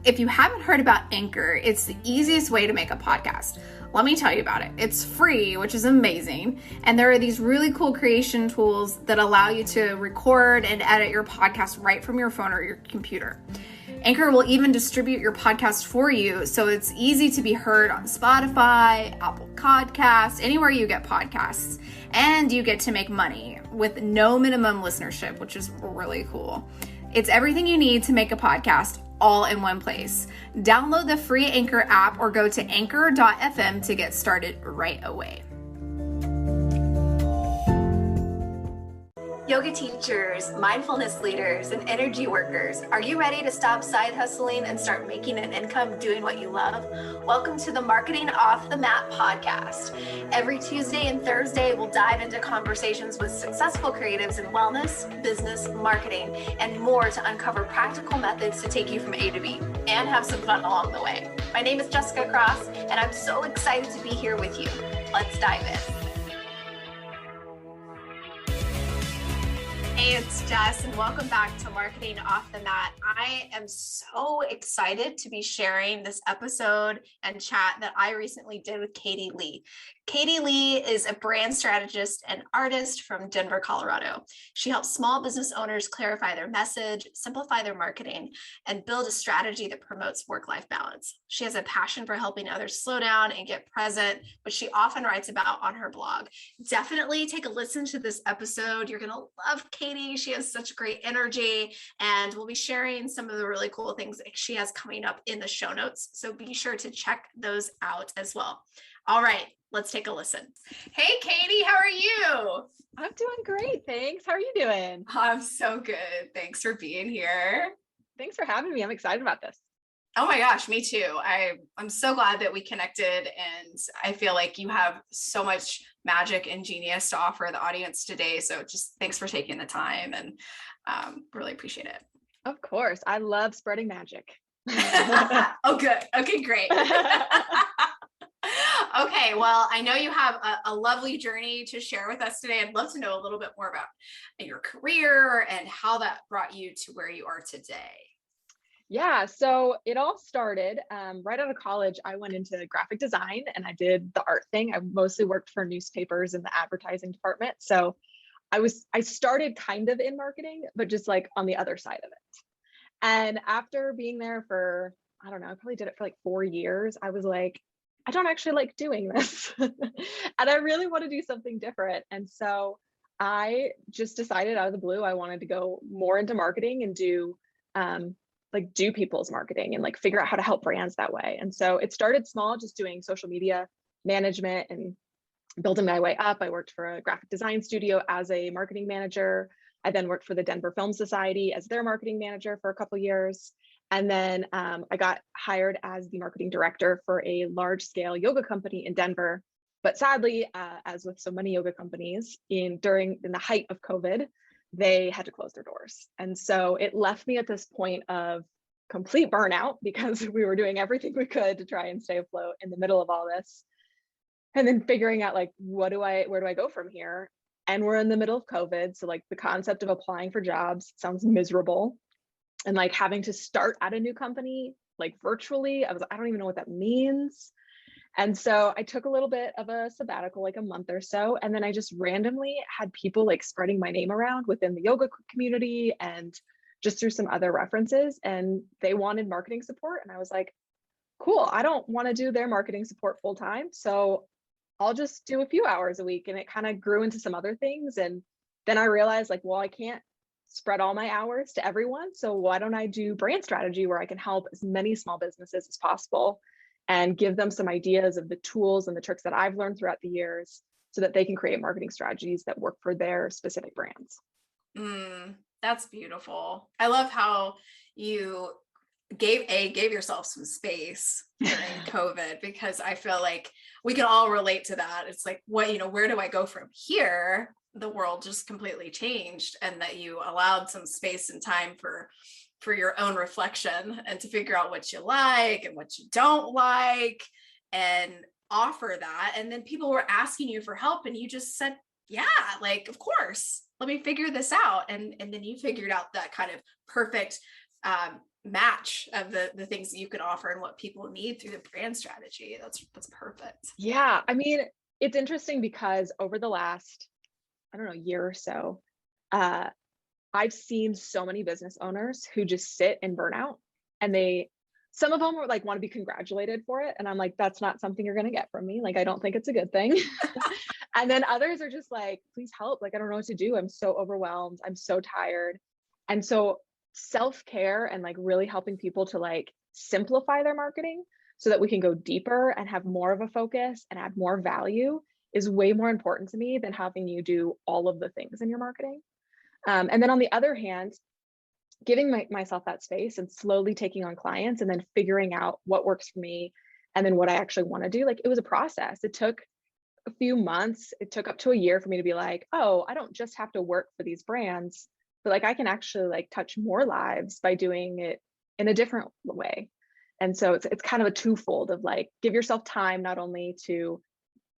If you haven't heard about Anchor, it's the easiest way to make a podcast. Let me tell you about it. It's free, which is amazing. And there are these really cool creation tools that allow you to record and edit your podcast right from your phone or your computer. Anchor will even distribute your podcast for you, so it's easy to be heard on Spotify, Apple Podcasts, anywhere you get podcasts. And you get to make money with no minimum listenership, which is really cool. It's everything you need to make a podcast all in one place. Download the free Anchor app or go to anchor.fm to get started right away. Yoga teachers, mindfulness leaders, and energy workers, are you ready to stop side hustling and start making an income doing what you love? Welcome to the Marketing Off the Mat podcast. Every Tuesday and Thursday, we'll dive into conversations with successful creatives in wellness, business, marketing, and more to uncover practical methods to take you from A to B and have some fun along the way. My name is Jessica Cross, and I'm so excited to be here with you. Let's dive in. Hey, it's Jess, and welcome back to Marketing Off the Mat. I am so excited to be sharing this episode and chat that I recently did with Katie Leigh. Katie Leigh is a brand strategist and artist from Denver, Colorado. She helps small business owners clarify their message, simplify their marketing, and build a strategy that promotes work-life balance. She has a passion for helping others slow down and get present, which she often writes about on her blog. Definitely take a listen to this episode. You're going to love Katie. She has such great energy, and we'll be sharing some of the really cool things that she has coming up in the show notes. So be sure to check those out as well. All right, let's take a listen. Hey, Katie, how are you? I'm doing great. Thanks. How are you doing? I'm so good. Thanks for being here. Thanks for having me. I'm excited about this. Oh my gosh, me too. I'm so glad that we connected, and I feel like you have so much magic and genius to offer the audience today. So just thanks for taking the time, and really appreciate it. Of course. I love spreading magic. Oh, good. Okay, great. Okay, well, I know you have a lovely journey to share with us today. I'd love to know a little bit more about your career and how that brought you to where you are today. Yeah, so it all started right out of college. I went into graphic design and I did the art thing. I mostly worked for newspapers in the advertising department. So I started kind of in marketing, but just like on the other side of it. And after being there for, I don't know, I probably did it for like 4 years. I was like, I don't actually like doing this. And I really want to do something different. And so I just decided out of the blue, I wanted to go more into marketing and do people's marketing and like figure out how to help brands that way. And so it started small, just doing social media management and building my way up. I worked for a graphic design studio as a marketing manager. I then worked for the Denver Film Society as their marketing manager for a couple of years. And then I got hired as the marketing director for a large scale yoga company in Denver. But sadly, as with so many yoga companies in the height of COVID, they had to close their doors. And so it left me at this point of complete burnout because we were doing everything we could to try and stay afloat in the middle of all this. And then figuring out like, where do I go from here? And we're in the middle of COVID. So like the concept of applying for jobs sounds miserable. And like having to start at a new company, like virtually, I don't even know what that means. And so I took a little bit of a sabbatical, like a month or so. And then I just randomly had people like spreading my name around within the yoga community and just through some other references. And they wanted marketing support. And I was like, cool, I don't want to do their marketing support full time. So I'll just do a few hours a week. And it kind of grew into some other things. And then I realized like, well, I can't spread all my hours to everyone. So why don't I do brand strategy where I can help as many small businesses as possible and give them some ideas of the tools and the tricks that I've learned throughout the years so that they can create marketing strategies that work for their specific brands. That's beautiful. I love how you gave yourself some space during COVID, because I feel like we can all relate to that. It's like, where do I go from here? The world just completely changed, and that you allowed some space and time for your own reflection and to figure out what you like and what you don't like and offer that. And then people were asking you for help and you just said, yeah, like, of course, let me figure this out. And then you figured out that kind of perfect match of the things that you can offer and what people need through the brand strategy. That's perfect. Yeah. I mean, it's interesting because over the last, I don't know, year or so, I've seen so many business owners who just sit in burnout, and some of them were like, want to be congratulated for it. And I'm like, that's not something you're going to get from me. Like, I don't think it's a good thing. And then others are just like, please help. Like, I don't know what to do. I'm so overwhelmed. I'm so tired. And so self-care and like really helping people to like simplify their marketing so that we can go deeper and have more of a focus and add more value is way more important to me than having you do all of the things in your marketing. And then on the other hand, giving myself that space and slowly taking on clients and then figuring out what works for me and then what I actually want to do. Like, it was a process. It took a few months. It took up to a year for me to be like, oh, I don't just have to work for these brands, but like I can actually like touch more lives by doing it in a different way. And so it's kind of a twofold of like, give yourself time not only to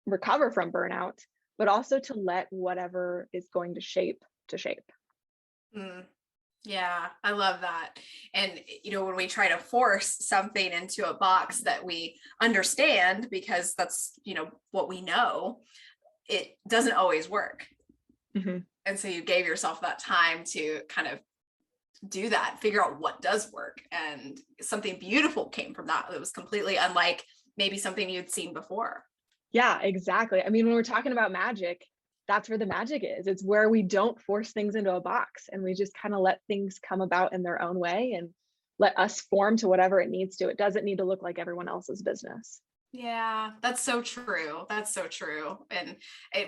recover from burnout, but also to let whatever is going to shape. Mm. Yeah, I love that. And, when we try to force something into a box that we understand because that's, what we know, it doesn't always work. Mm-hmm. And so you gave yourself that time to kind of do that, figure out what does work. And something beautiful came from that. It was completely unlike maybe something you'd seen before. Yeah, exactly. I mean, when we're talking about magic, that's where the magic is. It's where we don't force things into a box and we just kind of let things come about in their own way and let us form to whatever it needs to. It doesn't need to look like everyone else's business. Yeah, that's so true. That's so true. And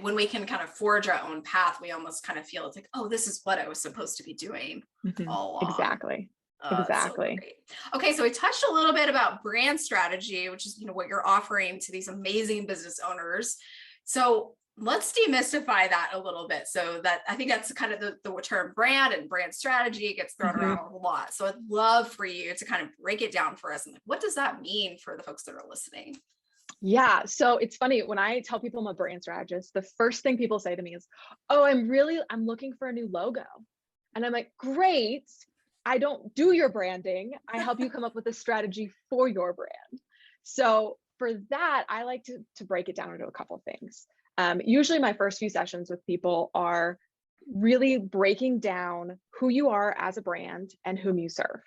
when we can kind of forge our own path, we almost kind of feel it's like, oh, this is what I was supposed to be doing all along. Exactly. Exactly. So okay, so we touched a little bit about brand strategy, which is what you're offering to these amazing business owners. So let's demystify that a little bit. So that I think that's kind of the term brand and brand strategy gets thrown around a lot. So I'd love for you to kind of break it down for us and like, what does that mean for the folks that are listening? Yeah. So it's funny when I tell people I'm a brand strategist, the first thing people say to me is, oh, I'm looking for a new logo. And I'm like, great. I don't do your branding. I help you come up with a strategy for your brand. So for that, I like to break it down into a couple of things. Usually my first few sessions with people are really breaking down who you are as a brand and whom you serve.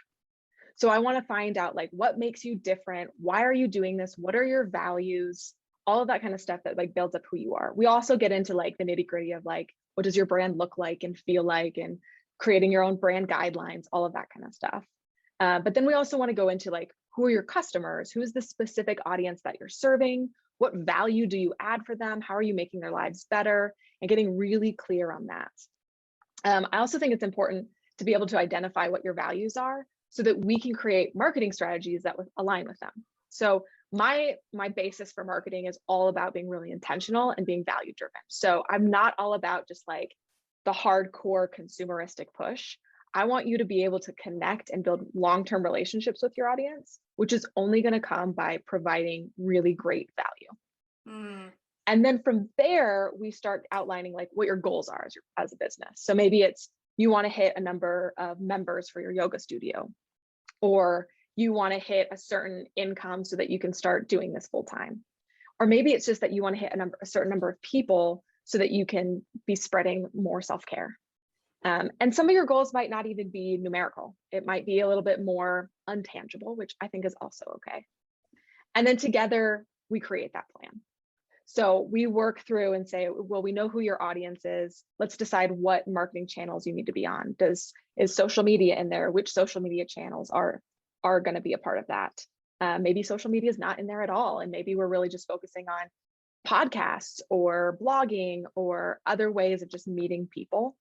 So I want to find out like what makes you different. Why are you doing this? What are your values? All of that kind of stuff that like builds up who you are. We also get into like the nitty gritty of like, what does your brand look like and feel like, and creating your own brand guidelines, all of that kind of stuff. But then we also want to go into like, who are your customers? Who is the specific audience that you're serving? What value do you add for them? How are you making their lives better? And getting really clear on that. I also think it's important to be able to identify what your values are so that we can create marketing strategies that align with them. So my basis for marketing is all about being really intentional and being value driven. So I'm not all about just like the hardcore consumeristic push. I want you to be able to connect and build long-term relationships with your audience, which is only going to come by providing really great value. And then from there, we start outlining like what your goals are as a business. So maybe it's you want to hit a number of members for your yoga studio, or you want to hit a certain income so that you can start doing this full time. Or maybe it's just that you want to hit a certain number of people so that you can be spreading more self-care. And some of your goals might not even be numerical. It might be a little bit more untangible, which I think is also okay. And then together we create that plan. So we work through and say, well, we know who your audience is. Let's decide what marketing channels you need to be on. Is social media in there? Which social media channels are going to be a part of that? Maybe social media is not in there at all. And maybe we're really just focusing on podcasts or blogging or other ways of just meeting people.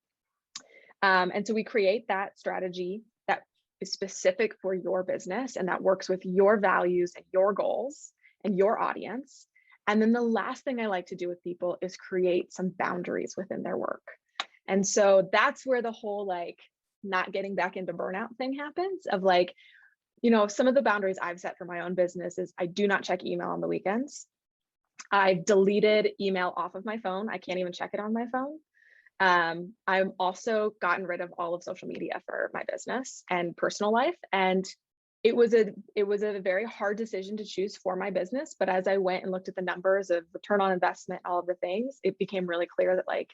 And so we create that strategy that is specific for your business and that works with your values and your goals and your audience. And then the last thing I like to do with people is create some boundaries within their work. And so that's where the whole like not getting back into burnout thing happens of like, some of the boundaries I've set for my own business is I do not check email on the weekends. I've deleted email off of my phone. I can't even check it on my phone. I'm also gotten rid of all of social media for my business and personal life. And it was a very hard decision to choose for my business. But as I went and looked at the numbers of return on investment, all of the things, it became really clear that like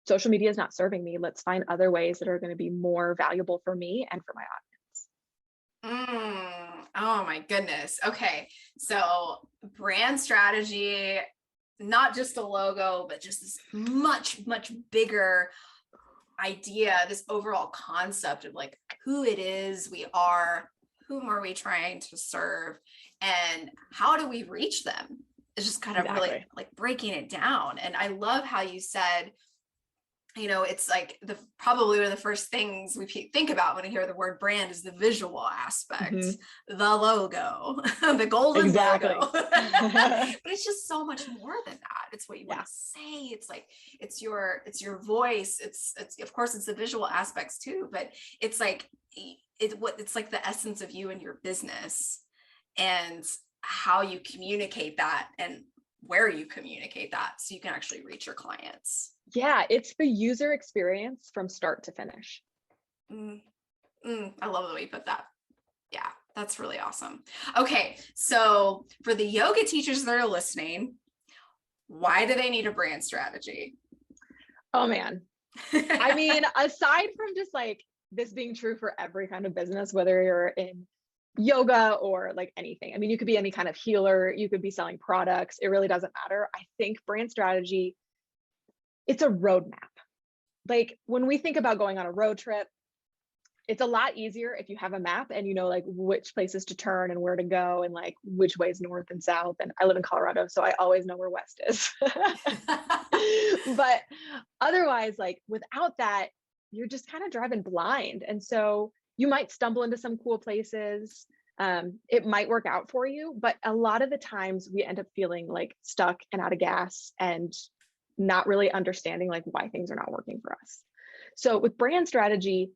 social media is not serving me. Let's find other ways that are going to be more valuable for me and for my Oh my goodness. Okay. So brand strategy, not just a logo, but just this much, much bigger idea, this overall concept of like who it is we are, whom are we trying to serve, and how do we reach them? It's just kind of really like breaking it down. And I love how you said, you know, it's like probably one of the first things we think about when we hear the word brand is the visual aspect, the logo, the golden logo. But it's just so much more than that. It's what you want to say. It's like, it's your voice. It's of course it's the visual aspects too, but it's like, it's like the essence of you and your business and how you communicate that and where you communicate that so you can actually reach your clients. Yeah, it's the user experience from start to finish. I love the way you put that. Yeah, that's really awesome. Okay, so for the yoga teachers that are listening, why do they need a brand strategy? Oh man. I mean, aside from just like this being true for every kind of business, whether you're in yoga or like anything. I mean, you could be any kind of healer, you could be selling products. It really doesn't matter. I think brand strategy, it's a roadmap. Like when we think about going on a road trip, it's a lot easier if you have a map and you know like which places to turn and where to go and like which way is north and south. And I live in Colorado, so I always know where west is. But otherwise, like without that, you're just kind of driving blind. And so you might stumble into some cool places. It might work out for you, but a lot of the times we end up feeling like stuck and out of gas and not really understanding like why things are not working for us. So with brand strategy,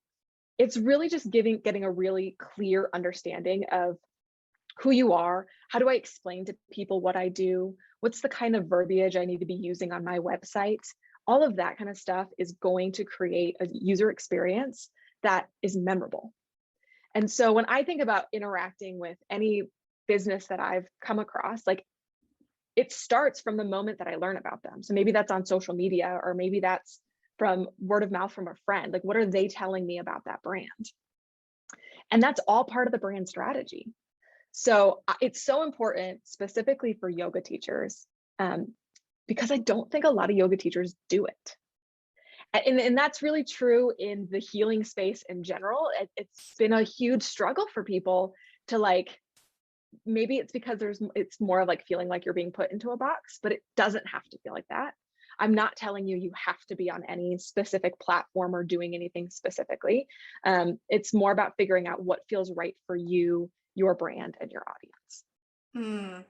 it's really just getting a really clear understanding of who you are. How do I explain to people what I do? What's the kind of verbiage I need to be using on my website? All of that kind of stuff is going to create a user experience that is memorable. And so when I think about interacting with any business that I've come across, like it starts from the moment that I learn about them. So maybe that's on social media, or maybe that's from word of mouth from a friend. Like, what are they telling me about that brand? And that's all part of the brand strategy. So it's so important specifically for yoga teachers, because I don't think a lot of yoga teachers do it. And that's really true in the healing space in general. It's been a huge struggle for people to like, maybe it's because it's more of like feeling like you're being put into a box, but it doesn't have to feel like that. I'm not telling you have to be on any specific platform or doing anything specifically. It's more about figuring out what feels right for you, your brand, and your audience.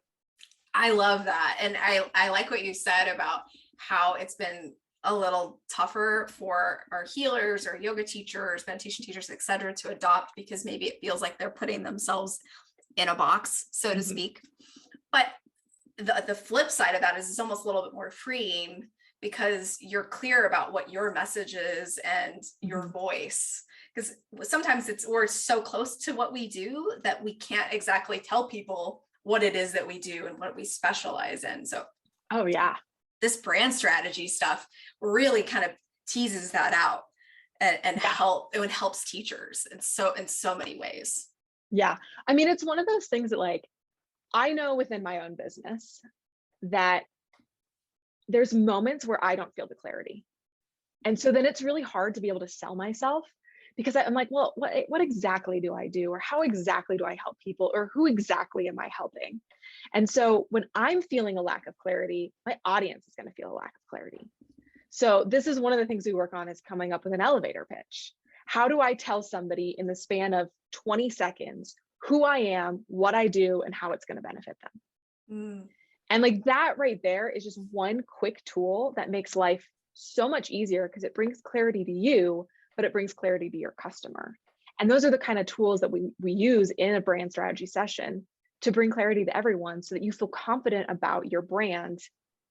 I love that. And I like what you said about how it's been a little tougher for our healers or yoga teachers, meditation teachers, et cetera, to adopt, because maybe it feels like they're putting themselves in a box, so to speak. But the flip side of that is it's almost a little bit more freeing, because you're clear about what your message is and your voice. Because sometimes we're so close to what we do that we can't exactly tell people what it is that we do and what we specialize in. So, oh yeah, this brand strategy stuff really kind of teases that out and it helps teachers in so many ways. Yeah. I mean, it's one of those things that like, I know within my own business that there's moments where I don't feel the clarity. And so then it's really hard to be able to sell myself, because I'm like, well, what exactly do I do? Or how exactly do I help people? Or who exactly am I helping? And so when I'm feeling a lack of clarity, my audience is going to feel a lack of clarity. So this is one of the things we work on, is coming up with an elevator pitch. How do I tell somebody in the span of 20 seconds who I am, what I do, and how it's going to benefit them? And like that right there is just one quick tool that makes life so much easier, because it brings clarity to you, but it brings clarity to your customer. And those are the kind of tools that we use in a brand strategy session to bring clarity to everyone, so that you feel confident about your brand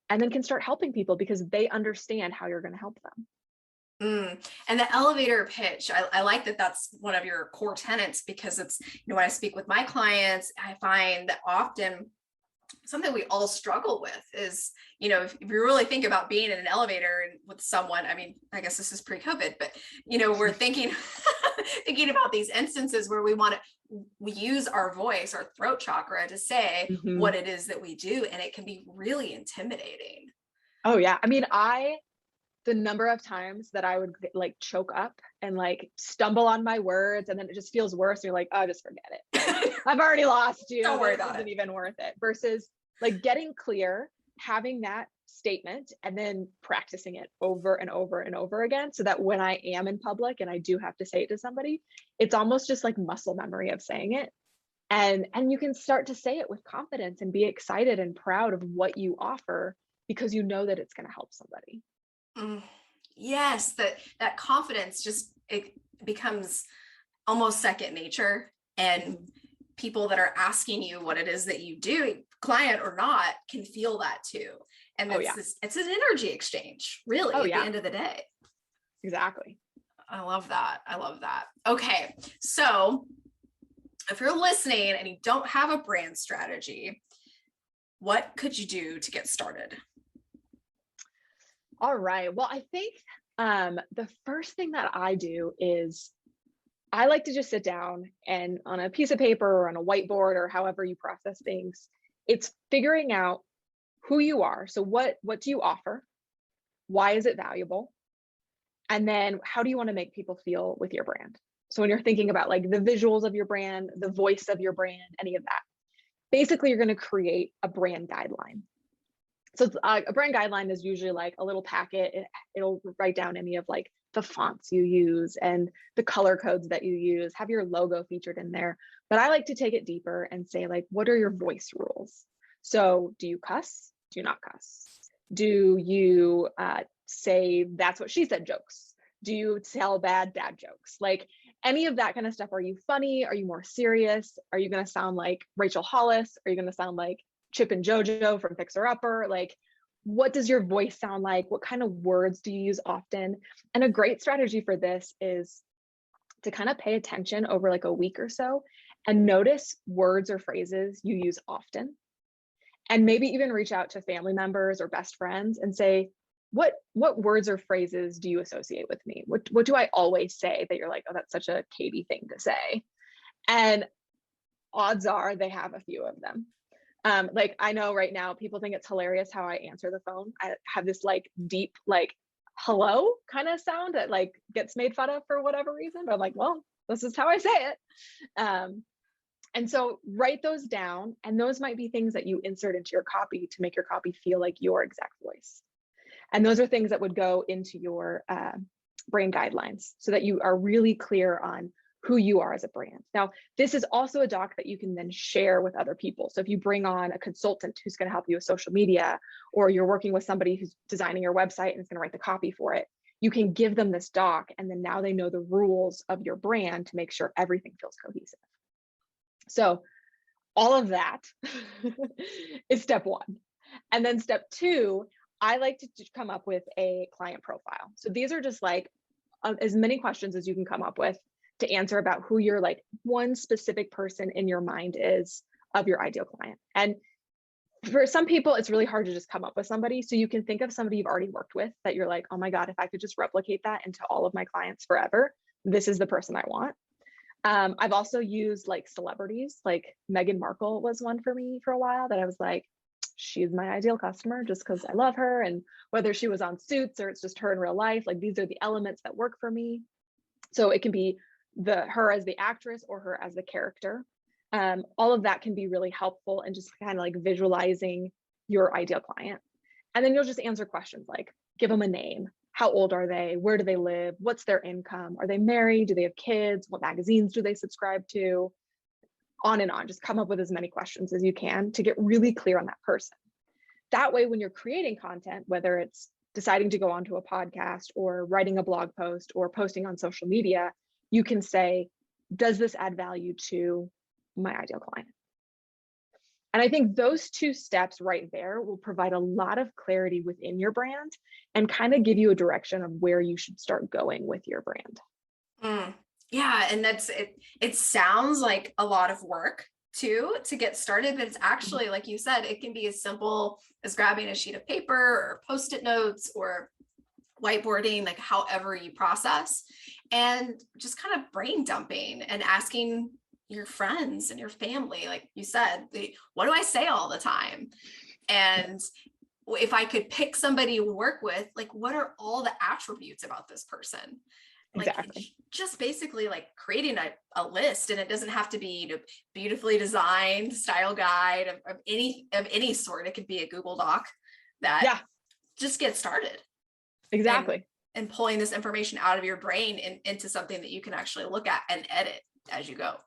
and then can start helping people because they understand how you're going to help them. And the elevator pitch, I like that that's one of your core tenets, because it's, when I speak with my clients, I find that often something we all struggle with is, if you really think about being in an elevator and with someone, I mean, I guess this is pre-COVID, but, we're thinking, thinking about these instances where we use our voice, our throat chakra, to say what it is that we do. And it can be really intimidating. Oh yeah. I mean, the number of times that I would like choke up and like stumble on my words, and then it just feels worse. And you're like, oh, just forget it. Like, I've already lost you. Don't worry about it. Isn't even worth it. Versus like getting clear, having that statement, and then practicing it over and over and over again, so that when I am in public and I do have to say it to somebody, it's almost just like muscle memory of saying it. And you can start to say it with confidence and be excited and proud of what you offer, because you know that it's going to help somebody. Yes, that confidence it becomes almost second nature, and people that are asking you what it is that you do, client or not, can feel that too. And it's an energy exchange, really, at the end of the day. Exactly. I love that. Okay, so if you're listening and you don't have a brand strategy, what could you do to get started? All right. Well, I think the first thing that I do is I like to just sit down and on a piece of paper or on a whiteboard or however you process things, it's figuring out who you are. So what do you offer? Why is it valuable? And then how do you want to make people feel with your brand? So when you're thinking about like the visuals of your brand, the voice of your brand, any of that, basically you're going to create a brand guideline. So a brand guideline is usually like a little packet. It'll write down any of like the fonts you use and the color codes that you use, have your logo featured in there. But I like to take it deeper and say, like, what are your voice rules? So do you cuss? Do you not cuss? Do you say that's what she said jokes? Do you tell bad dad jokes? Like any of that kind of stuff. Are you funny? Are you more serious? Are you going to sound like Rachel Hollis? Are you going to sound like Chip and JoJo from Fixer Upper? Like, what does your voice sound like? What kind of words do you use often? And a great strategy for this is to kind of pay attention over like a week or so and notice words or phrases you use often. And maybe even reach out to family members or best friends and say, what words or phrases do you associate with me? What do I always say that you're like, oh, that's such a Katie thing to say? And odds are they have a few of them. Like I know right now people think it's hilarious how I answer the phone. I have this like deep, like hello kind of sound that like gets made fun of for whatever reason, but I'm like, well, this is how I say it. And so write those down, and those might be things that you insert into your copy to make your copy feel like your exact voice. And those are things that would go into your brand guidelines so that you are really clear on who you are as a brand. Now, this is also a doc that you can then share with other people. So if you bring on a consultant who's going to help you with social media, or you're working with somebody who's designing your website and is going to write the copy for it, you can give them this doc, and then now they know the rules of your brand to make sure everything feels cohesive. So all of that is step one. And then step two, I like to come up with a client profile. So these are just like as many questions as you can come up with to answer about who your like one specific person in your mind is of your ideal client. And for some people, it's really hard to just come up with somebody. So you can think of somebody you've already worked with that you're like, oh my God, if I could just replicate that into all of my clients forever, this is the person I want. I've also used like celebrities, like Meghan Markle was one for me for a while that I was like, she's my ideal customer just because I love her. And whether she was on Suits or it's just her in real life, like these are the elements that work for me. So it can be her as the actress or her as the character. All of that can be really helpful in just kind of like visualizing your ideal client. And then you'll just answer questions like, give them a name. How old are they? Where do they live? What's their income? Are they married? Do they have kids? What magazines do they subscribe to? On and on. Just come up with as many questions as you can to get really clear on that person. That way, when you're creating content, whether it's deciding to go onto a podcast or writing a blog post or posting on social media, you can say, does this add value to my ideal client? And I think those two steps right there will provide a lot of clarity within your brand and kind of give you a direction of where you should start going with your brand. Mm. Yeah. And that's it. It sounds like a lot of work too to get started, but it's actually, like you said, it can be as simple as grabbing a sheet of paper or post-it notes or whiteboarding, like however you process, and just kind of brain dumping and asking your friends and your family, like you said, what do I say all the time? And if I could pick somebody to work with, like, what are all the attributes about this person? Like, Exactly. just basically like creating a list, and it doesn't have to be beautifully designed style guide of any sort. It could be a Google Doc that just get started. Exactly. And pulling this information out of your brain into something that you can actually look at and edit as you go.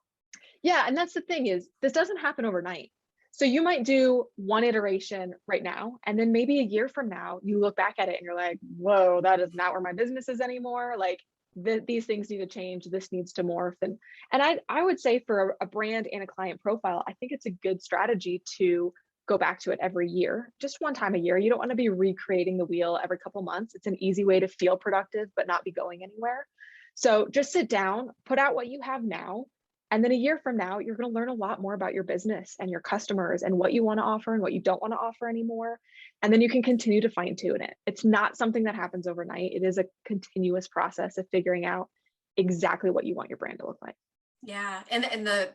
Yeah. And that's the thing, is this doesn't happen overnight. So you might do one iteration right now, and then maybe a year from now, you look back at it and you're like, whoa, that is not where my business is anymore. Like, these things need to change. This needs to morph. And I would say for a brand and a client profile, I think it's a good strategy to go back to it every year, just one time a year. You don't want to be recreating the wheel every couple months. It's an easy way to feel productive, but not be going anywhere. So just sit down, put out what you have now. And then a year from now, you're going to learn a lot more about your business and your customers and what you want to offer and what you don't want to offer anymore. And then you can continue to fine tune it. It's not something that happens overnight. It is a continuous process of figuring out exactly what you want your brand to look like. Yeah. And the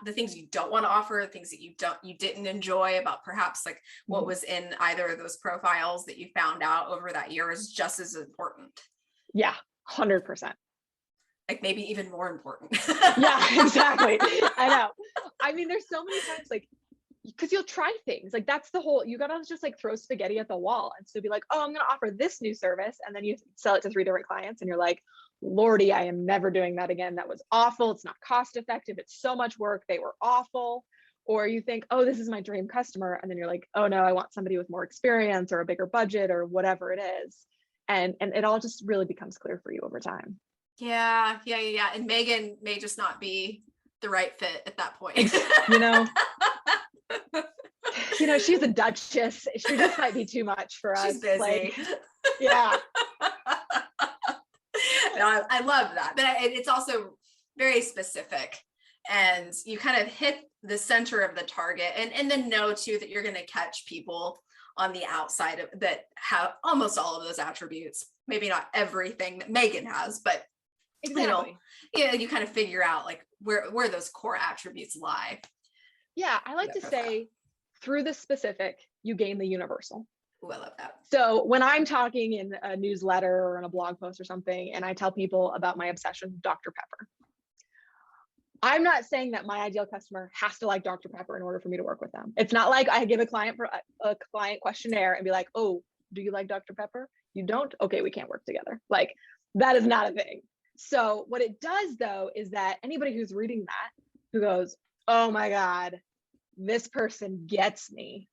things you don't want to offer, things that you didn't enjoy about perhaps like what was in either of those profiles that you found out over that year is just as important. Yeah, 100%. Like maybe even more important. Yeah, exactly. I know. I mean, there's so many times, like, because you'll try things, like that's the whole, you gotta just like throw spaghetti at the wall and so be like, oh, I'm gonna offer this new service, and then you sell it to 3 different clients and you're like, Lordy, I am never doing that again. That was awful. It's not cost effective. It's so much work. They were awful. Or you think, oh, this is my dream customer, and then you're like, oh no, I want somebody with more experience or a bigger budget or whatever it is. And it all just really becomes clear for you over time. Yeah. And Megan may just not be the right fit at that point. She's a duchess. She just might be too much for us. She's busy. Like, yeah. No, I love that. But it's also very specific, and you kind of hit the center of the target, and then know too that you're going to catch people on the outside of that have almost all of those attributes. Maybe not everything that Megan has, but exactly. You kind of figure out like where those core attributes lie. Yeah, I like to say through the specific, you gain the universal. Ooh, I love that. So when I'm talking in a newsletter or in a blog post or something, and I tell people about my obsession with Dr. Pepper, I'm not saying that my ideal customer has to like Dr. Pepper in order for me to work with them. It's not like I give a client questionnaire and be like, oh, do you like Dr. Pepper? You don't? Okay, we can't work together. Like, that is not a thing. So what it does though, is that anybody who's reading that, who goes, oh my God, this person gets me.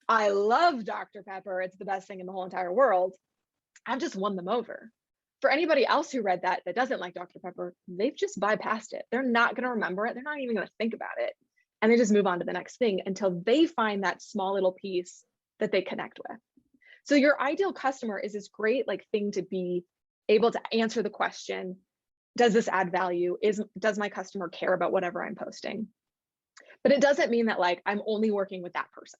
I love Dr. Pepper. It's the best thing in the whole entire world. I've just won them over. For anybody else who read that doesn't like Dr. Pepper, they've just bypassed it. They're not going to remember it. They're not even going to think about it. And they just move on to the next thing until they find that small little piece that they connect with. So your ideal customer is this great like thing to be able to answer the question, does this add value? Does my customer care about whatever I'm posting? But it doesn't mean that like I'm only working with that person,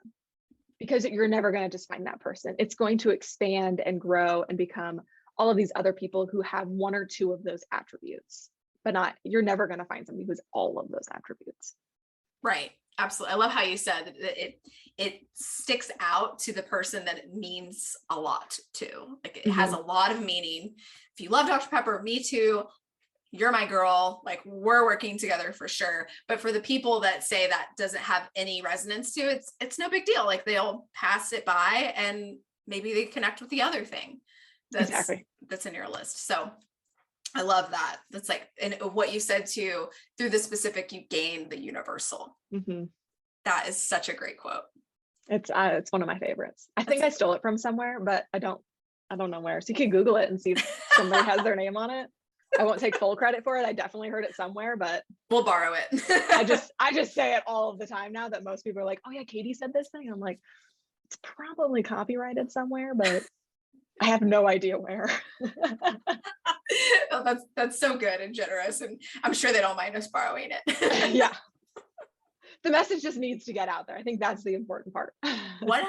because you're never going to just find that person. It's going to expand and grow and become all of these other people who have one or two of those attributes, but you're never going to find somebody who's all of those attributes. Right. Absolutely. I love how you said that it sticks out to the person that it means a lot to. Like it has a lot of meaning. If you love Dr. Pepper, me too. You're my girl. Like we're working together for sure. But for the people that say that doesn't have any resonance to it, it's no big deal. Like they'll pass it by and maybe they connect with the other thing that's in your list. So I love that. That's like, and what you said too, through the specific, you gain the universal. That is such a great quote. It's one of my favorites. I think I stole it from somewhere, but I don't know where. So you can Google it and see if somebody has their name on it. I won't take full credit for it. I definitely heard it somewhere, but We'll borrow it. I just say it all of the time now that most people are like, oh yeah, Katie said this thing. I'm like, it's probably copyrighted somewhere, but I have no idea where. Oh, that's so good and generous, and I'm sure they don't mind us borrowing it. Yeah. The message just needs to get out there. I think that's the important part. 100%.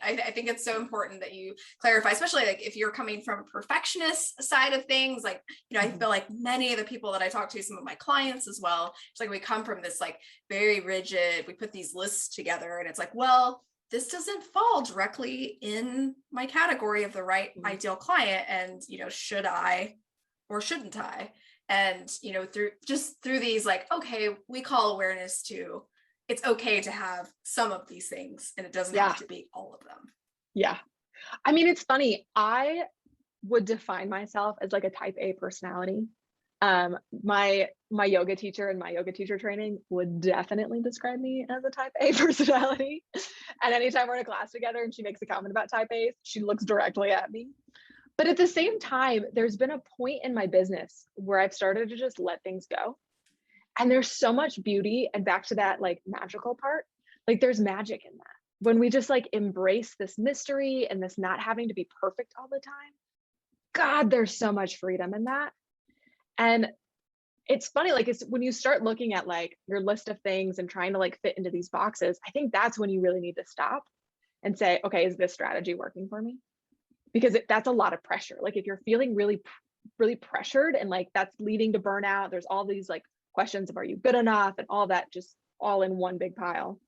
I think it's so important that you clarify, especially like if you're coming from a perfectionist side of things. Like, I feel like many of the people that I talk to, some of my clients as well, it's like we come from this like very rigid, we put these lists together and it's like, well, this doesn't fall directly in my category of the right ideal client. And, should I or shouldn't I? And, through these, like, okay, we call awareness to, it's okay to have some of these things and it doesn't have to be all of them. Yeah. I mean, it's funny. I would define myself as like a type A personality. My yoga teacher and my yoga teacher training would definitely describe me as a type A personality. And anytime we're in a class together and she makes a comment about type A's, she looks directly at me. But at the same time, there's been a point in my business where I've started to just let things go. And there's so much beauty, and back to that like magical part, like there's magic in that. When we just like embrace this mystery and this not having to be perfect all the time, God, there's so much freedom in that. And it's funny, like it's when you start looking at like your list of things and trying to like fit into these boxes, I think that's when you really need to stop and say, okay, is this strategy working for me? Because that's a lot of pressure. Like if you're feeling really, really pressured and like that's leading to burnout, there's all these like questions of, are you good enough? And all that just all in one big pile.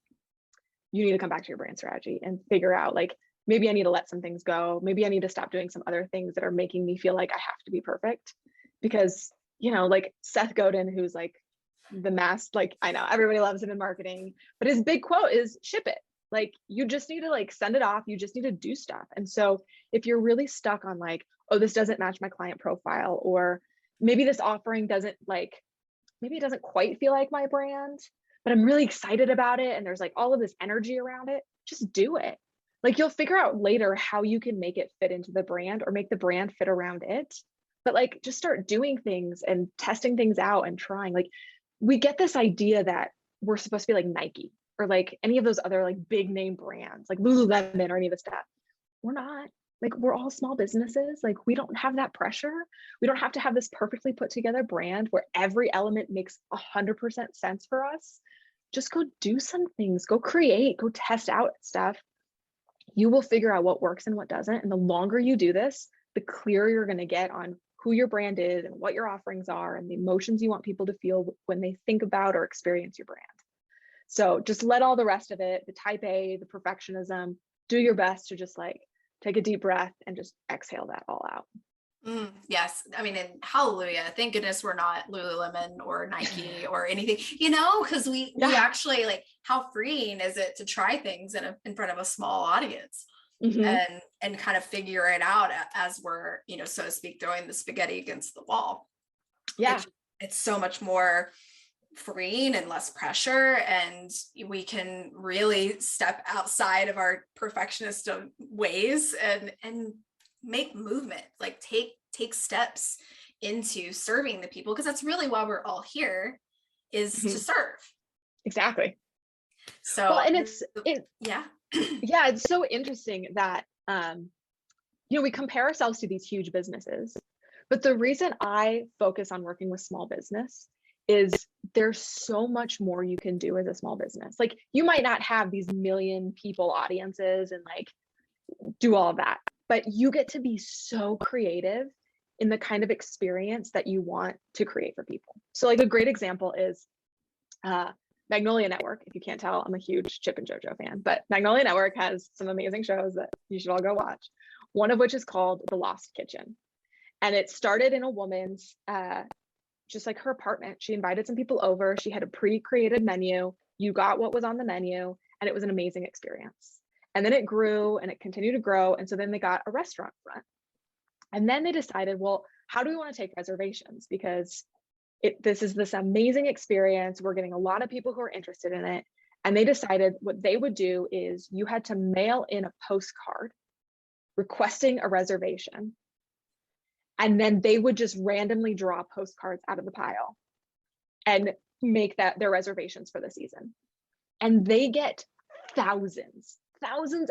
You need to come back to your brand strategy and figure out like, maybe I need to let some things go. Maybe I need to stop doing some other things that are making me feel like I have to be perfect. Because, like Seth Godin, who's like the like, I know everybody loves him in marketing, but his big quote is ship it. Like, you just need to like send it off. You just need to do stuff. And so if you're really stuck on like, oh, this doesn't match my client profile, or maybe this offering doesn't like, maybe it doesn't quite feel like my brand, but I'm really excited about it. And there's like all of this energy around it, just do it. Like you'll figure out later how you can make it fit into the brand or make the brand fit around it. But like, just start doing things and testing things out and trying. Like we get this idea that we're supposed to be like Nike or like any of those other like big name brands, like Lululemon or any of the stuff. We're not. Like we're all small businesses. Like we don't have that pressure. We don't have to have this perfectly put together brand where every element makes 100% sense for us. Just go do some things, go create, go test out stuff. You will figure out what works and what doesn't. And the longer you do this, the clearer you're going to get on who your brand is and what your offerings are and the emotions you want people to feel when they think about or experience your brand. So just let all the rest of it, the type A, the perfectionism, do your best to just like take a deep breath and just exhale that all out. Yes. I mean, and hallelujah. Thank goodness we're not Lululemon or Nike or anything, because we actually like, how freeing is it to try things in front of a small audience and kind of figure it out as we're, so to speak, throwing the spaghetti against the wall. Yeah. It's so much more freeing and less pressure, and we can really step outside of our perfectionist ways and make movement, like take steps into serving the people, because that's really why we're all here, is to serve. Exactly. So well, and it's so interesting that we compare ourselves to these huge businesses, but the reason I focus on working with small business is there's so much more you can do as a small business. Like you might not have these million people audiences and like do all of that, but you get to be so creative in the kind of experience that you want to create for people. So like a great example is Magnolia Network. If you can't tell, I'm a huge Chip and JoJo fan, but Magnolia Network has some amazing shows that you should all go watch. One of which is called The Lost Kitchen. And it started in a woman's, just like her apartment. She invited some people over. She had a pre-created menu. You got what was on the menu, and it was an amazing experience. And then it grew and it continued to grow. And so then they got a restaurant front. And then they decided, well, how do we want to take reservations? Because this is this amazing experience. We're getting a lot of people who are interested in it. And they decided what they would do is you had to mail in a postcard requesting a reservation. And then they would just randomly draw postcards out of the pile and make that their reservations for the season. And they get thousands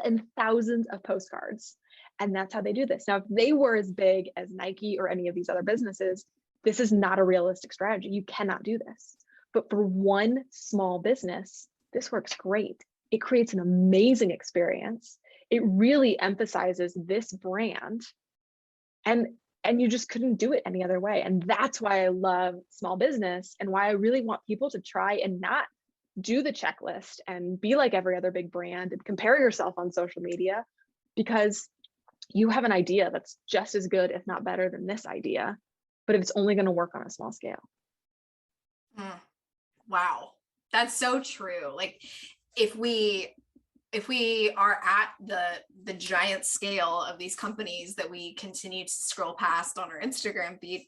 and thousands of postcards. And that's how they do this. Now, if they were as big as Nike or any of these other businesses, this is not a realistic strategy. You cannot do this. But for one small business, this works great. It creates an amazing experience. It really emphasizes this brand, and you just couldn't do it any other way. And that's why I love small business, and why I really want people to try and not do the checklist and be like every other big brand and compare yourself on social media, because you have an idea that's just as good, if not better than this idea, but it's only going to work on a small scale. Wow. That's so true. Like if we are at the giant scale of these companies that we continue to scroll past on our Instagram feed,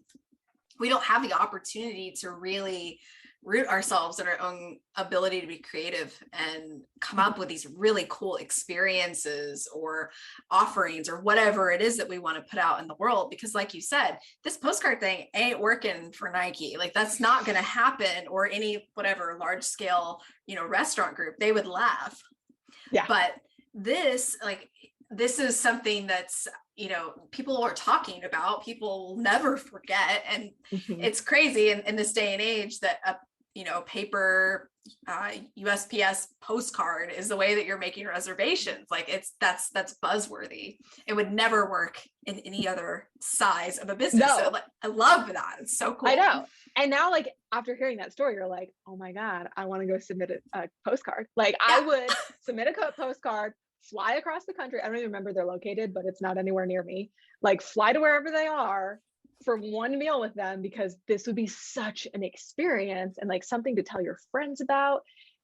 we don't have the opportunity to really root ourselves in our own ability to be creative and come up with these really cool experiences or offerings or whatever it is that we want to put out in the world. Because like you said, this postcard thing ain't working for Nike. Like that's not going to happen, or any whatever large scale, restaurant group. They would laugh. Yeah. But this is something that's, people are talking about, people will never forget. And it's crazy in this day and age that paper USPS postcard is the way that you're making reservations. Like that's buzzworthy. It would never work in any other size of a business. No. So I love that. It's so cool. I know. And now, like, after hearing that story, you're like, oh my God, I want to go submit a postcard. Like I would submit a postcard, fly across the country. I don't even remember they're located, but it's not anywhere near me. Like fly to wherever they are for one meal with them, because this would be such an experience and like something to tell your friends about.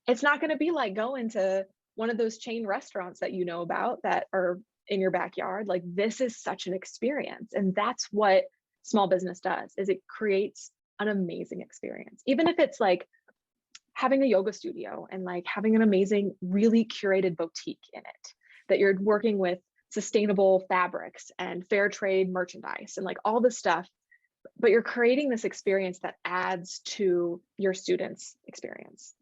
It's not going to be like going to one of those chain restaurants that you know about that are in your backyard. Like this is such an experience. And that's what small business does, is it creates an amazing experience. Even if it's like having a yoga studio and like having an amazing, really curated boutique in it, that you're working with sustainable fabrics and fair trade merchandise and like all this stuff, but you're creating this experience that adds to your students' experience.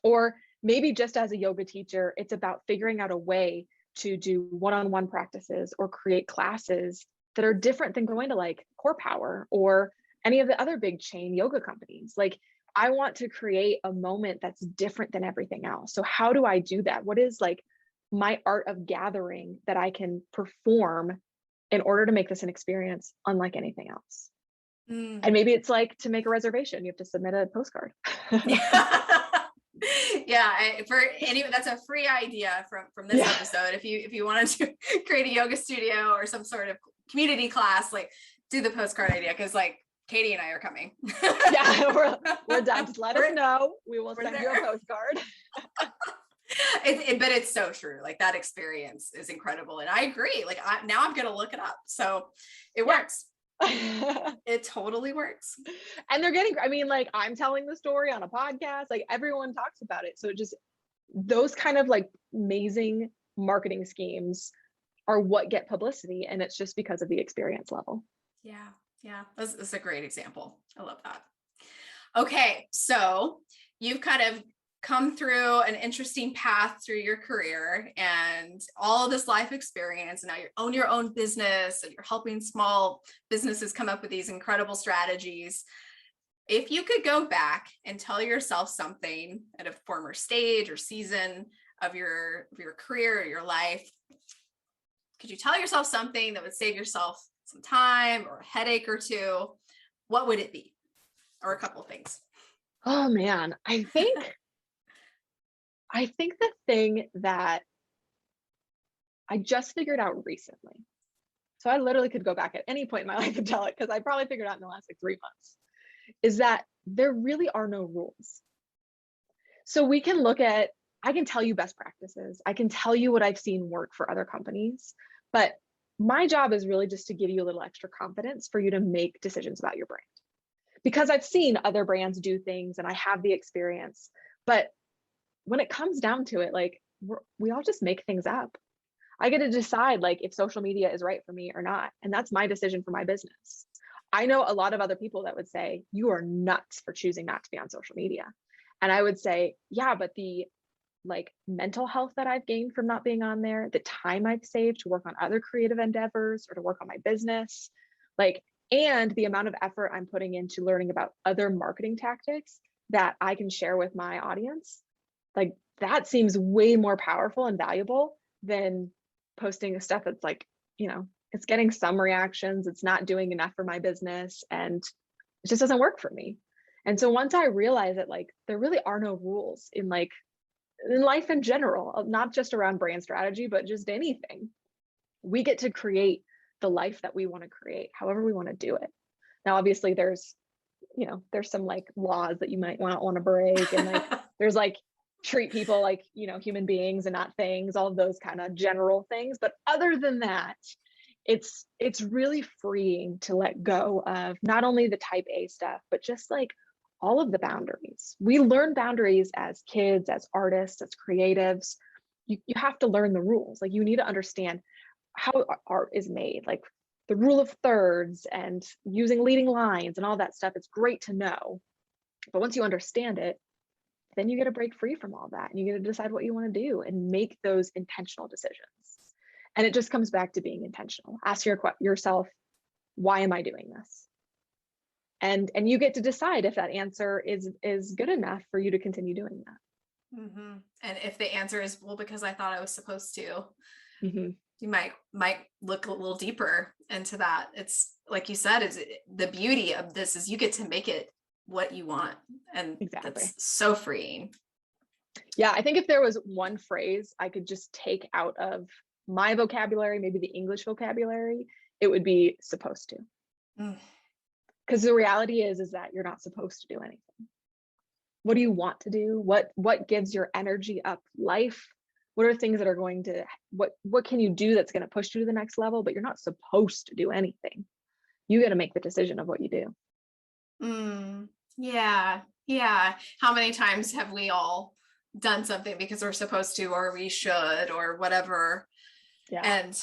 Or maybe just as a yoga teacher, it's about figuring out a way to do one-on-one practices or create classes that are different than going to like Core Power or any of the other big chain yoga companies. Like I want to create a moment that's different than everything else. So how do I do that? What is like my art of gathering that I can perform in order to make this an experience unlike anything else? And maybe it's like to make a reservation, you have to submit a postcard. Yeah, that's a free idea from this episode. If you wanted to create a yoga studio or some sort of community class, like do the postcard idea, because like Katie and I are coming. Yeah, we're done. Just let us know. We will send you a postcard. But it's so true. Like that experience is incredible. And I agree. Like now I'm going to look it up. So it works. It totally works. And they're getting, I mean, like I'm telling the story on a podcast, like everyone talks about it. So it just, those kind of like amazing marketing schemes are what get publicity. And it's just because of the experience level. Yeah. Yeah. That's a great example. I love that. Okay. So you've kind of come through an interesting path through your career and all of this life experience. And now you own your own business and you're helping small businesses come up with these incredible strategies. If you could go back and tell yourself something at a former stage or season of your career or your life, could you tell yourself something that would save yourself some time or a headache or two? What would it be? Or a couple of things? Oh man, I think the thing that I just figured out recently, so I literally could go back at any point in my life and tell it, because I probably figured out in the last like 3 months, is that there really are no rules. So we can I can tell you best practices. I can tell you what I've seen work for other companies, but my job is really just to give you a little extra confidence for you to make decisions about your brand. Because I've seen other brands do things and I have the experience, but when it comes down to it, like we all just make things up. I get to decide like if social media is right for me or not. And that's my decision for my business. I know a lot of other people that would say, you are nuts for choosing not to be on social media. And I would say, yeah, but the like mental health that I've gained from not being on there, the time I've saved to work on other creative endeavors or to work on my business, like, and the amount of effort I'm putting into learning about other marketing tactics that I can share with my audience, like that seems way more powerful and valuable than posting stuff that's like, it's getting some reactions, it's not doing enough for my business, and it just doesn't work for me. And so once I realized that like there really are no rules in life in general, not just around brand strategy, but just anything, we get to create the life that we want to create, however we want to do it. Now, obviously there's some like laws that you might not want to break. And like, there's like treat people like, human beings and not things, all of those kind of general things. But other than that, it's really freeing to let go of not only the type A stuff, but just like all of the boundaries. We learn boundaries as kids, as artists, as creatives. You have to learn the rules. Like you need to understand how art is made, like the rule of thirds and using leading lines and all that stuff. It's great to know. But once you understand it, then you get to break free from all that and you get to decide what you want to do and make those intentional decisions. And it just comes back to being intentional. Ask yourself, why am I doing this? And you get to decide if that answer is good enough for you to continue doing that. Mm-hmm. And if the answer is, well, because I thought I was supposed to, mm-hmm. you might look a little deeper into that. It's like you said, is the beauty of this is you get to make it what you want. And exactly. It's so freeing. Yeah. I think if there was one phrase I could just take out of my vocabulary, maybe the English vocabulary, it would be supposed to. Because the reality is that you're not supposed to do anything. What do you want to do? What gives your energy up life? What are things that are going to, what can you do that's going to push you to the next level? But you're not supposed to do anything. You got to make the decision of what you do. Yeah. How many times have we all done something because we're supposed to, or we should, or whatever? Yeah. And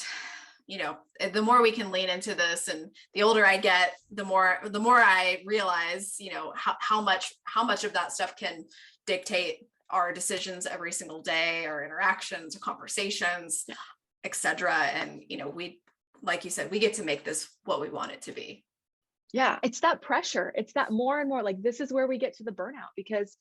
the more we can lean into this, and the older I get, the more I realize, how much of that stuff can dictate our decisions every single day, our interactions, or conversations, etc. And we, like you said, we get to make this what we want it to be. Yeah, it's that pressure. It's that more and more like this is where we get to the burnout, because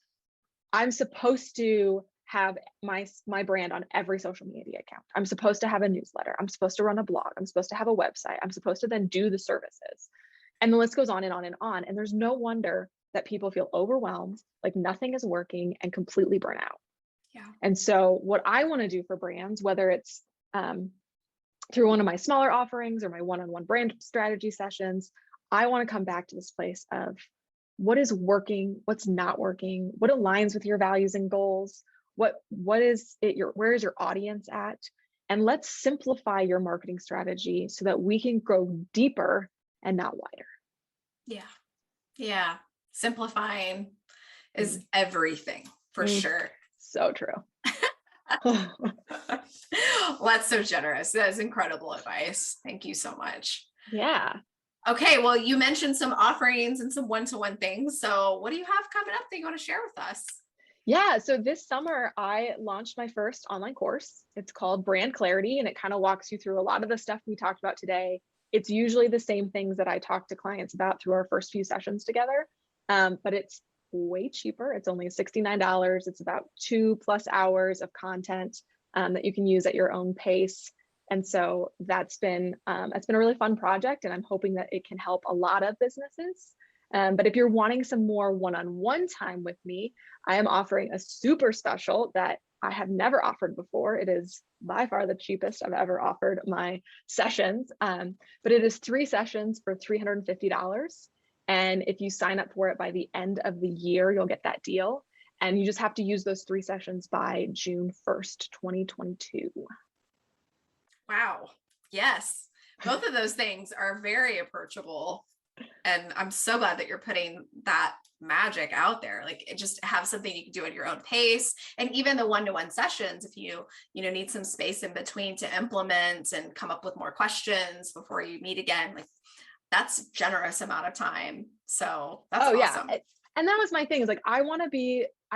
I'm supposed to have my brand on every social media account. I'm supposed to have a newsletter. I'm supposed to run a blog. I'm supposed to have a website. I'm supposed to then do the services. And the list goes on and on and on. And there's no wonder that people feel overwhelmed, like nothing is working, and completely burn out. Yeah. And so what I want to do for brands, whether it's through one of my smaller offerings or my one-on-one brand strategy sessions, I want to come back to this place of what is working, what's not working, what aligns with your values and goals, what is it, where is your audience at? And let's simplify your marketing strategy so that we can grow deeper and not wider. Yeah. Simplifying is everything for sure. So true. Well, that's so generous. That is incredible advice. Thank you so much. Yeah. Okay. Well, you mentioned some offerings and some one-to-one things. So what do you have coming up that you want to share with us? Yeah. So this summer, I launched my first online course. It's called Brand Clarity, and it kind of walks you through a lot of the stuff we talked about today. It's usually the same things that I talk to clients about through our first few sessions together, but it's way cheaper. It's only $69. It's about 2+ hours of content that you can use at your own pace. And so that's been a really fun project, and I'm hoping that it can help a lot of businesses. But if you're wanting some more one-on-one time with me, I am offering a super special that I have never offered before. It is by far the cheapest I've ever offered my sessions, but it is 3 sessions for $350. And if you sign up for it by the end of the year, you'll get that deal. And you just have to use those 3 sessions by June 1st, 2022. Wow. Yes. Both of those things are very approachable And I'm so glad that you're putting that magic out there. Like, it just have something you can do at your own pace. And even the one-to-one sessions, if you need some space in between to implement and come up with more questions before you meet again, like that's generous amount of time. So that's awesome. And that was my thing, is like, I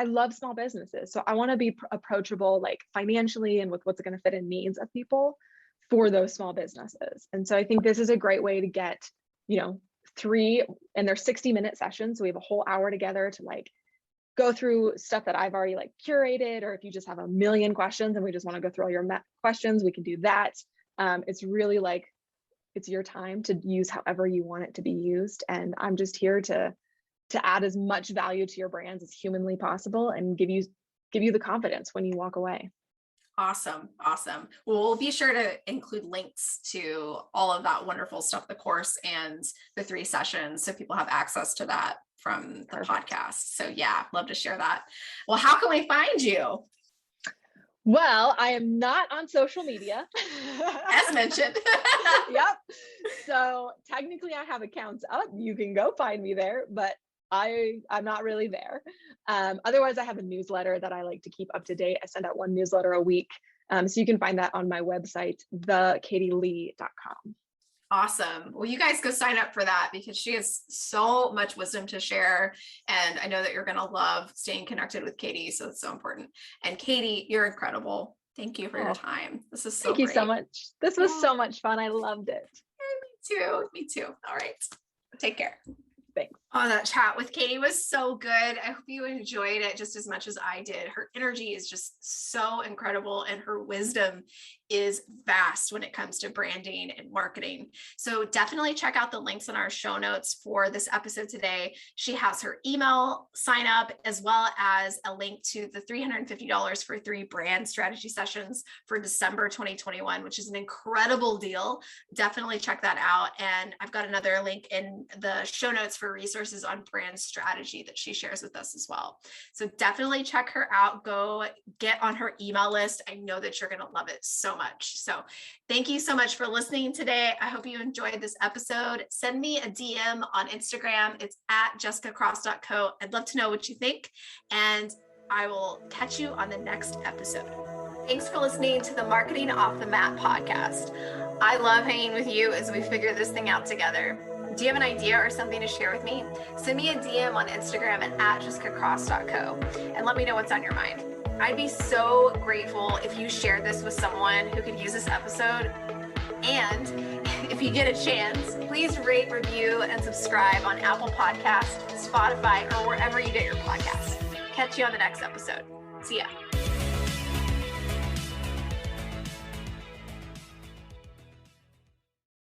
love small businesses. So I want to be approachable, like financially and with what's going to fit in needs of people for those small businesses. And so I think this is a great way to get, 3, and they're 60-minute sessions. So we have a whole hour together to like go through stuff that I've already like curated, or if you just have a million questions and we just want to go through all your questions, we can do that. It's really like, it's your time to use however you want it to be used. And I'm just here to add as much value to your brands as humanly possible and give you the confidence when you walk away. Awesome. Well, we'll be sure to include links to all of that wonderful stuff, the course and the 3 sessions, so people have access to that from the podcast. So yeah, love to share that. Well, how can we find you? Well, I am not on social media. As mentioned. Yep. So technically I have accounts up. You can go find me there, but I'm not really there. Otherwise, I have a newsletter that I like to keep up to date. I send out 1 newsletter a week. So you can find that on my website, thekatieleigh.com. Awesome. Well, you guys go sign up for that, because she has so much wisdom to share. And I know that you're going to love staying connected with Katie. So it's so important. And Katie, you're incredible. Thank you for your time. This is so Thank you so much. This was so much fun. I loved it. Me too. All right. Take care. Thanks. Oh, that chat with Katie was so good. I hope you enjoyed it just as much as I did. Her energy is just so incredible, and her wisdom is vast when it comes to branding and marketing. So definitely check out the links in our show notes for this episode today. She has her email sign up, as well as a link to the $350 for 3 brand strategy sessions for December 2021, which is an incredible deal. Definitely check that out. And I've got another link in the show notes for resources on brand strategy that she shares with us as well. So definitely check her out. Go get on her email list. I know that you're going to love it so much. So thank you so much for listening today. I hope you enjoyed this episode. Send me a DM on Instagram. It's at jessicacross.co. I'd love to know what you think, and I will catch you on the next episode. Thanks for listening to the Marketing Off the Mat podcast. I love hanging with you as we figure this thing out together. Do you have an idea or something to share with me? Send me a DM on Instagram at jessicacross.co and let me know what's on your mind. I'd be so grateful if you shared this with someone who could use this episode. And if you get a chance, please rate, review, and subscribe on Apple Podcasts, Spotify, or wherever you get your podcasts. Catch you on the next episode. See ya.